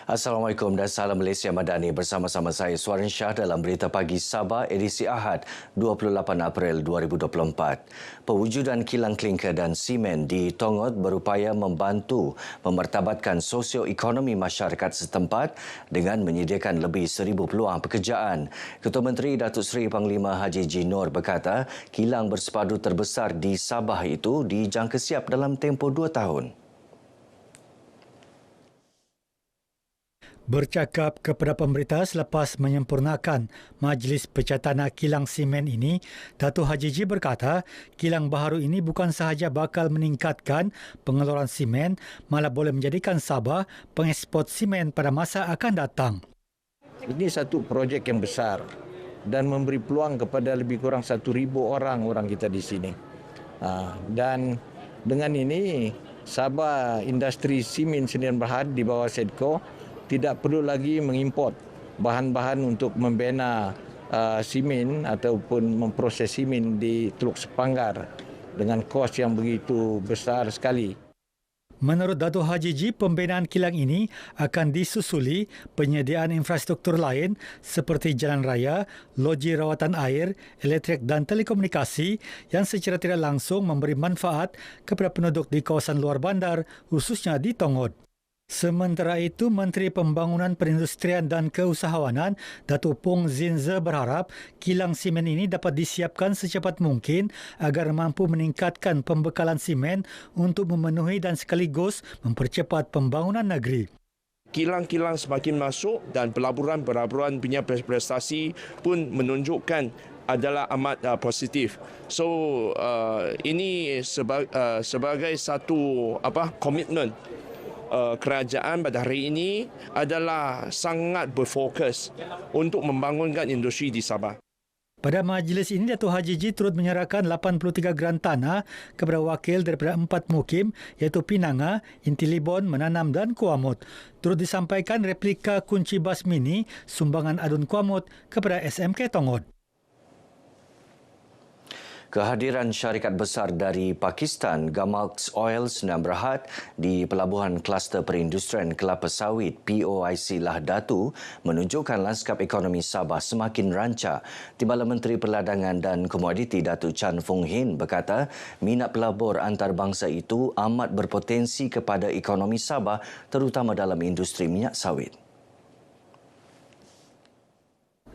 Assalamualaikum dan salam Malaysia Madani, bersama-sama saya Suarin Shah dalam Berita Pagi Sabah edisi Ahad 28 April 2024. Pewujudan kilang klinker dan simen di Tongot berupaya membantu memartabatkan sosioekonomi masyarakat setempat dengan menyediakan lebih 1,000 peluang pekerjaan. Ketua Menteri Datuk Seri Panglima Haji G. Noor berkata kilang bersepadu terbesar di Sabah itu dijangka siap dalam tempoh 2 tahun. Bercakap kepada pemberita selepas menyempurnakan Majlis Pencatatan Kilang Simen ini, Datuk Haji G berkata kilang baharu ini bukan sahaja bakal meningkatkan pengeluaran simen, malah boleh menjadikan Sabah pengeksport simen pada masa akan datang. Ini satu projek yang besar dan memberi peluang kepada lebih kurang 1,000 orang kita di sini. Dan dengan ini Sabah Industri Simen Sdn Bhd di bawah SEDCO tidak perlu lagi mengimport bahan-bahan untuk membina simen ataupun memproses simen di Teluk Sepanggar dengan kos yang begitu besar sekali. Menurut Datuk Haji G, pembinaan kilang ini akan disusuli penyediaan infrastruktur lain seperti jalan raya, loji rawatan air, elektrik dan telekomunikasi yang secara tidak langsung memberi manfaat kepada penduduk di kawasan luar bandar, khususnya di Tongot. Sementara itu, Menteri Pembangunan Perindustrian dan Keusahawanan Datuk Pong Zinze berharap kilang simen ini dapat disiapkan secepat mungkin agar mampu meningkatkan pembekalan simen untuk memenuhi dan sekaligus mempercepat pembangunan negeri. Kilang-kilang semakin masuk dan pelaburan-pelaburan punya prestasi pun menunjukkan adalah amat positif. So ini sebagai satu komitmen kerajaan pada hari ini adalah sangat berfokus untuk membangunkan industri di Sabah. Pada majlis ini, Datuk Haji G turut menyerahkan 83 geran tanah kepada wakil daripada 4 mukim iaitu Pinanga, Intilibon, Menanam dan Kuamut. Turut disampaikan replika kunci bas mini sumbangan Adun Kuamut kepada SMK Tongot. Kehadiran syarikat besar dari Pakistan, Gamalx Oil Sdn Bhd di Pelabuhan Kluster Perindustrian Kelapa Sawit POIC Lahdatu menunjukkan lanskap ekonomi Sabah semakin rancak. Timbalan Menteri Perdagangan dan Komoditi Datuk Chan Fung Hin berkata minat pelabur antarabangsa itu amat berpotensi kepada ekonomi Sabah terutama dalam industri minyak sawit.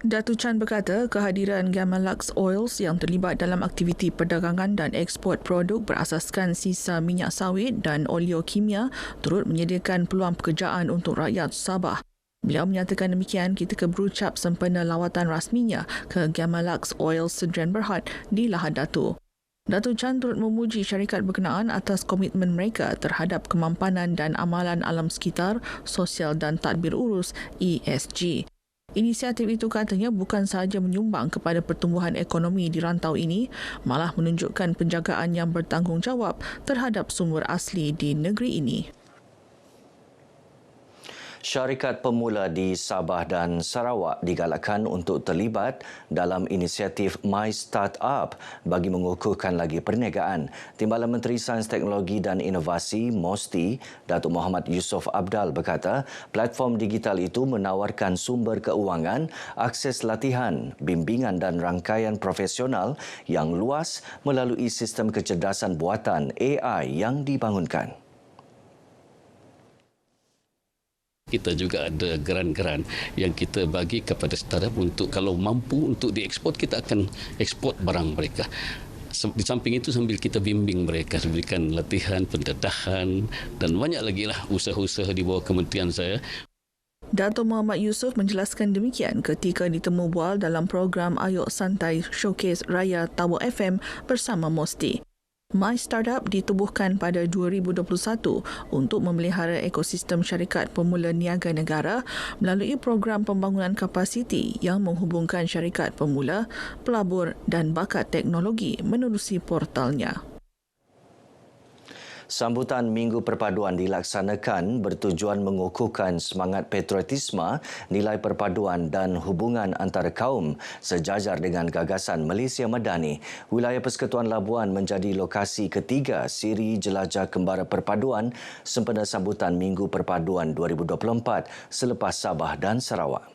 Datuk Chan berkata kehadiran Gamalx Oils yang terlibat dalam aktiviti perdagangan dan ekspor produk berasaskan sisa minyak sawit dan oleokimia turut menyediakan peluang pekerjaan untuk rakyat Sabah. Beliau menyatakan demikian ketika berucap sempena lawatan rasminya ke Gamalx Oils Sdn Bhd di Lahadatu. Datuk Chan turut memuji syarikat berkenaan atas komitmen mereka terhadap kemampanan dan amalan alam sekitar, sosial dan tadbir urus ESG. Inisiatif itu katanya bukan sahaja menyumbang kepada pertumbuhan ekonomi di rantau ini, malah menunjukkan penjagaan yang bertanggungjawab terhadap sumber asli di negeri ini. Syarikat pemula di Sabah dan Sarawak digalakkan untuk terlibat dalam inisiatif My Startup bagi mengukuhkan lagi perniagaan. Timbalan Menteri Sains Teknologi dan Inovasi MOSTI, Datuk Muhammad Yusof Abdal berkata, platform digital itu menawarkan sumber keuangan, akses latihan, bimbingan dan rangkaian profesional yang luas melalui sistem kecerdasan buatan AI yang dibangunkan. Kita juga ada geran-geran yang kita bagi kepada startup untuk kalau mampu untuk diekspor, kita akan ekspor barang mereka. Di samping itu sambil kita bimbing mereka, berikan latihan, pendedahan dan banyak lagi lah usaha-usaha di bawah kementerian saya. Datuk Muhammad Yusof menjelaskan demikian ketika ditemu bual dalam program Ayok Santai Showcase Raya Tower FM bersama MOSTI. My Startup ditubuhkan pada 2021 untuk memelihara ekosistem syarikat pemula niaga negara melalui program pembangunan kapasiti yang menghubungkan syarikat pemula, pelabur dan bakat teknologi menerusi portalnya. Sambutan Minggu Perpaduan dilaksanakan bertujuan mengukuhkan semangat patriotisme, nilai perpaduan dan hubungan antara kaum sejajar dengan gagasan Malaysia Madani. Wilayah Persekutuan Labuan menjadi lokasi ketiga siri jelajah kembara perpaduan sempena sambutan Minggu Perpaduan 2024 selepas Sabah dan Sarawak.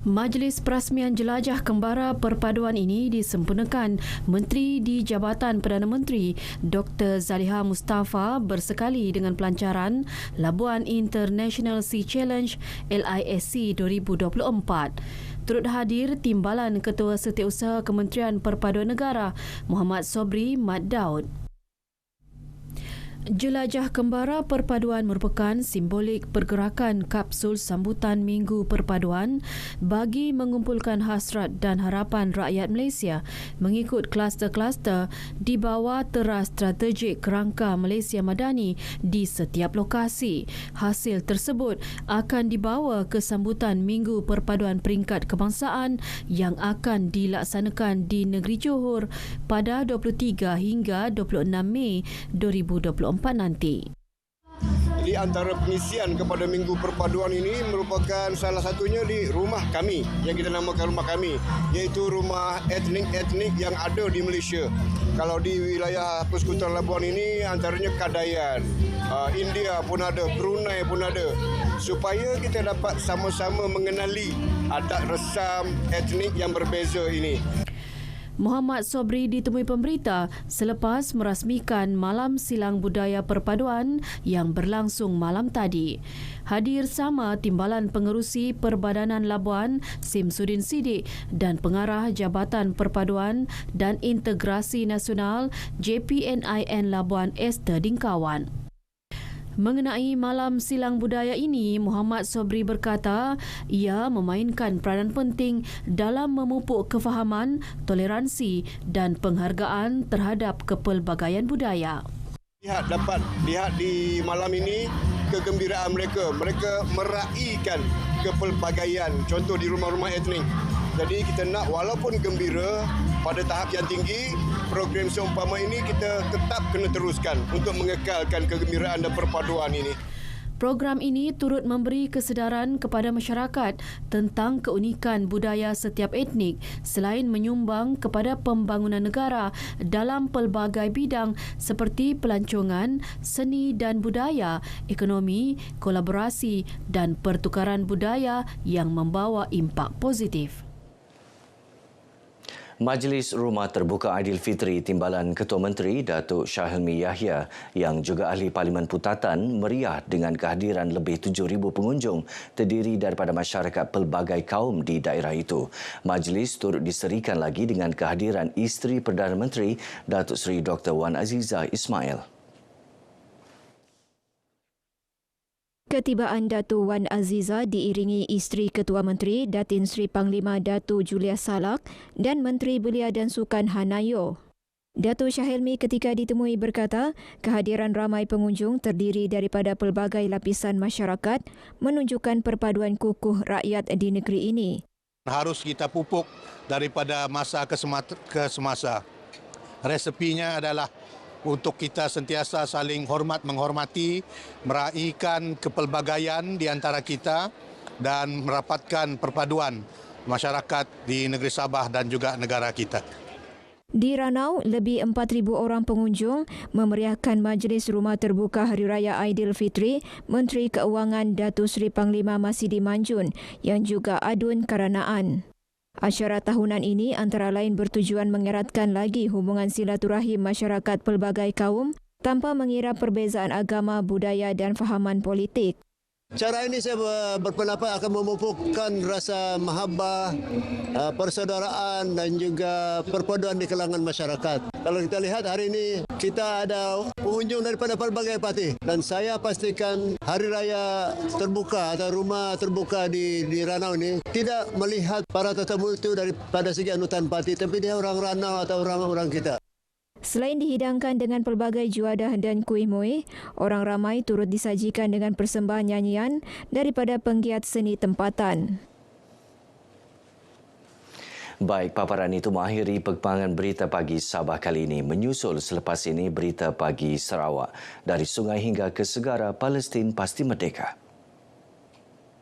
Majlis Perasmian Jelajah Kembara Perpaduan ini disempurnakan Menteri di Jabatan Perdana Menteri Dr. Zaliha Mustafa bersekali dengan pelancaran Labuan International Sea Challenge LISC 2024. Turut hadir Timbalan Ketua Setiausaha Kementerian Perpaduan Negara Muhammad Sobri Mat Daud. Jelajah Kembara Perpaduan merupakan simbolik pergerakan kapsul sambutan Minggu Perpaduan bagi mengumpulkan hasrat dan harapan rakyat Malaysia mengikut kluster-kluster di bawah teras strategik kerangka Malaysia Madani di setiap lokasi. Hasil tersebut akan dibawa ke sambutan Minggu Perpaduan Peringkat Kebangsaan yang akan dilaksanakan di Negeri Johor pada 23 hingga 26 Mei 2024 nanti. Di antara pengisian kepada Minggu Perpaduan ini merupakan salah satunya di rumah kami yang kita namakan rumah kami, iaitu rumah etnik-etnik yang ada di Malaysia. Kalau di wilayah Persekutuan Labuan ini antaranya Kadayan, India pun ada, Brunei pun ada, supaya kita dapat sama-sama mengenali adat resam etnik yang berbeza ini. Muhammad Sobri ditemui pemberita selepas merasmikan Malam Silang Budaya Perpaduan yang berlangsung malam tadi. Hadir sama Timbalan Pengerusi Perbadanan Labuan Simsudin Sidik dan Pengarah Jabatan Perpaduan dan Integrasi Nasional JPNIN Labuan Esther Dingkawan. Mengenai Malam Silang Budaya ini, Muhammad Sobri berkata ia memainkan peranan penting dalam memupuk kefahaman, toleransi dan penghargaan terhadap kepelbagaian budaya. Dapat lihat di malam ini kegembiraan mereka. Mereka meraihkan kepelbagaian, contoh di rumah-rumah etnik. Jadi kita nak walaupun gembira pada tahap yang tinggi, program seumpama ini kita tetap kena teruskan untuk mengekalkan kegembiraan dan perpaduan ini. Program ini turut memberi kesedaran kepada masyarakat tentang keunikan budaya setiap etnik selain menyumbang kepada pembangunan negara dalam pelbagai bidang seperti pelancongan, seni dan budaya, ekonomi, kolaborasi dan pertukaran budaya yang membawa impak positif. Majlis Rumah Terbuka Aidilfitri Timbalan Ketua Menteri Datuk Syahilmi Yahya yang juga ahli Parlimen Putatan meriah dengan kehadiran lebih 7,000 pengunjung terdiri daripada masyarakat pelbagai kaum di daerah itu. Majlis turut diserikan lagi dengan kehadiran isteri Perdana Menteri Datuk Seri Dr. Wan Azizah Ismail. Ketibaan Datuk Wan Azizah diiringi isteri Ketua Menteri Datin Seri Panglima Datuk Julia Salak dan Menteri Belia dan Sukan Hanayo. Datuk Syahilmi ketika ditemui berkata kehadiran ramai pengunjung terdiri daripada pelbagai lapisan masyarakat menunjukkan perpaduan kukuh rakyat di negeri ini. Harus kita pupuk daripada masa ke semasa. Resepinya adalah untuk kita sentiasa saling hormat menghormati, meraihkan kepelbagaian di antara kita dan merapatkan perpaduan masyarakat di negeri Sabah dan juga negara kita. Di Ranau, lebih 4,000 orang pengunjung memeriahkan Majlis Rumah Terbuka Hari Raya Aidilfitri Menteri Keuangan Datuk Seri Panglima Masidi Manjun yang juga adun karanaan. Acara tahunan ini antara lain bertujuan mengeratkan lagi hubungan silaturahim masyarakat pelbagai kaum tanpa mengira perbezaan agama, budaya dan fahaman politik. Cara ini saya berpendapat akan memupukkan rasa mahabbah, persaudaraan dan juga perpaduan di kalangan masyarakat. Kalau kita lihat hari ini kita ada pengunjung daripada pelbagai parti dan saya pastikan hari raya terbuka atau rumah terbuka di Ranau ini tidak melihat para tetamu itu daripada segi anutan parti tapi dia orang Ranau atau orang-orang kita. Selain dihidangkan dengan pelbagai juadah dan kuih muih, orang ramai turut disajikan dengan persembahan nyanyian daripada penggiat seni tempatan. Baik, paparan itu mengakhiri perkembangan berita pagi Sabah kali ini. Menyusul selepas ini berita pagi Sarawak. Dari sungai hingga ke segara, Palestin pasti merdeka.